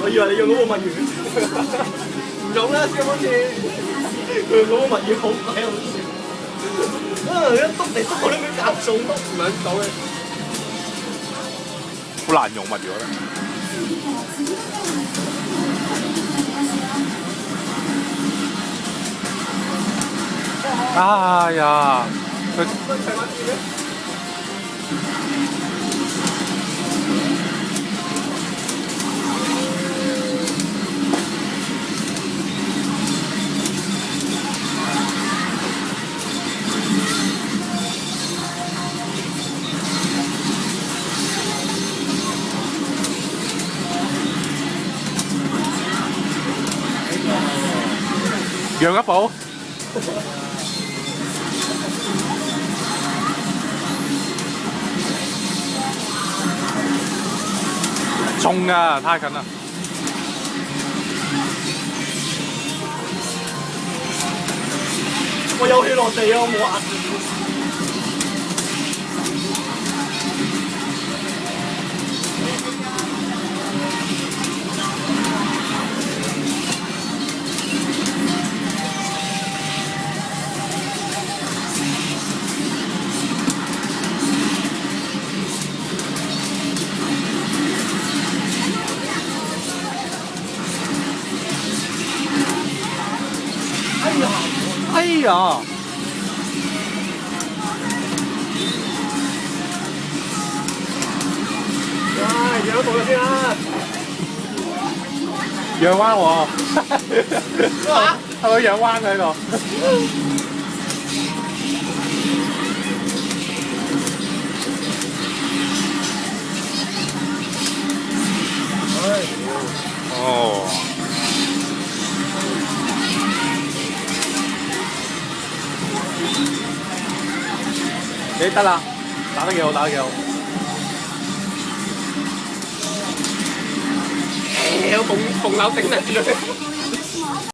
我以為你用嗰個墨魚，唔用啦，先好似佢用嗰個墨魚好鬼好笑。一篤嚟篤去都夾中，篤唔撚到嘅。好難用墨魚咧。哎呀，佢讓一步。衝啊！太近啦！我有氣落地啊！我冇壓住。哎呀！唉，讓一步先啦。讓彎喎，係咪讓彎喺度？哦。誒得啦，打得幾好，打得幾好。屌，鳳柳頂嚟嘅。